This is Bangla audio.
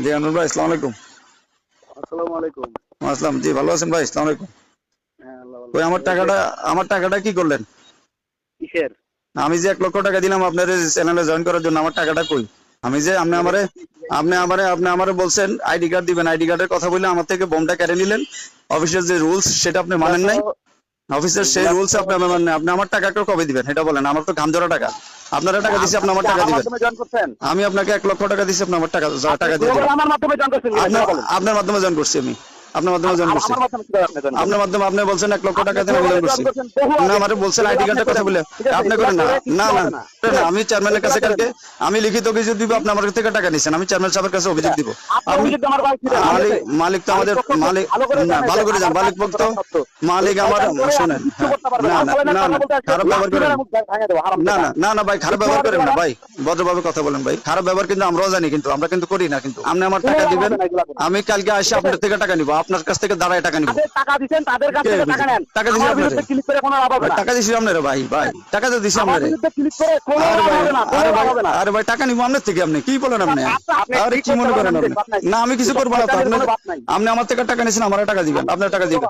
জি আনুর ভাই, আসসালামু আলাইকুম। আসসালামু আলাইকুম। আসসালাম, জি ভালো আছেন ভাই? আসসালামু আলাইকুম। হ্যাঁ, আল্লাহ ভালো ওই রাখছে। আমার টাকাটা কি করলেন? কিসের? আমি যে 1 লক্ষ টাকা দিলাম আপনার চ্যানেলে জয়েন করার জন্য, আমার টাকাটা কই? আমি যে আপনি আমারে বলছেন আইডি কার্ড দিবেন, আইডি কার্ডের কথা বলে আমার থেকে বোমটা কেড়ে নিলেন। অফিসের যে রুলস সেটা আপনি মানেন নাই। অফিসের সেই এগুলা রুলস তো আপনি মানেন নাই। আপনি আমার টাকাটা কবে দিবেন এটা বলেন? আমার তো ঘামঝরা টাকা। আপনারা টাকা দিছি, আপনি আমার আপনি টাকা আমার দিবেন। মাধ্যমে জয়েন করছেন? আমি আপনাকে 1 লক্ষ টাকা দিছি, আপনি আমার আপনি টাকা দিয়ে কিভাবে দিবেন। আমার মাধ্যমে জয়েন করছেন কিনা আপনার সেটা বলেন। আপনার মাধ্যমে জয়েন করছি আমি। আপনার মাধ্যমে জয়েন করছি। আমার মাধ্যমে কিভাবে আপনি জয়েন আপনার করলেন? মাধ্যমে আপনি বলছেন 1 লক্ষ টাকা আপনি দেন, আমি কিভাবে জয়েন জয়েন করছি। করছেন বহু না আগে। আমারে বলছেন এগুলো আইডি আপনি কার্ডের কথা করেন। বলে ঠিক আছে? আপনি এগুলা করেন না। করে না কিচ্ছু না হবে না। না, আমি চেয়ারম্যানের এগুলা কাছে করেন কালকে না। আমি লিখিত অভিযোগ দিব, আপনি আমার থেকে টাকা নিছেন। আমি চেয়ারম্যান সাহেবের কাছে অভিযোগ দিব। আপনি আপনি অভিযোগ আমার ভাই ছিলেন, ঠিক মালিক আছে? মালিক তো মালিক আমাদের পক্ষ মালিক ভালো করে না, জানে ভালো যে করে যান আমার কাজ মালিক পক্ষ কতটা সত্য। মালিক এই আমার শয়তান করে আপনি শোনেন। কিচ্ছু হ্যাঁ, করতে পারবেন না না। না আনসালামের না কথা না, বলতে আসলে খারাপ ব্যবহার করেন না। মুখ ভাঙা দেবো হারাম না দাদা। না না না ভাই, খারাপ ব্যবহার মিথ্যাবাদী করেন দিবা না না। ভাই। ভদ্রভাবে কথা বলেন ভাই। খারাপ ব্যবহার কিন্তু আমরাও জানি, কিন্তু আমরা কিন্তু করি না। কিন্তু আপনি আমার কোনো টাকা লাভ দিবেন, হবে না এগুলা করে। আমি কালকে এসে ঠিক আছে? আপনার থেকে টাকা নিব, আপনার কাছ থেকে দাঁড়ায় টাকা নিব। যাদের টাকা দিচ্ছেন তাদের কাছ কে থেকে টাকা বুঝে? নেন। টাকা দিছি আমার আপনারে বিরুদ্ধে ক্লিক করে কোনো লাভ হবে ভাই, না। টাকা দিছি আপনারে ভাই। ভাই টাকা তো দিছি আমার আপনারে। বিরুদ্ধে ক্লিক করে কোনো আরে লাভ ভাই হবে না, কোনো আরে লাভ ভাই হবে না। আরে ভাই, টাকা নিবো আপনার থেকে। আপনি কি বলেন? আপনি আপনি আরে ঠিক কি করতে মনে পারেন, করেন আমি আপনি? দেখি বাদ নাই। না আমি কিছু এসব করবো না তো। শয়তানির আপনি কোনো বাদ নাই। আপনি আমার থেকে টাকা নিয়েছেন, আমার টাকা দিবেন, আপনার টাকা দিবেন।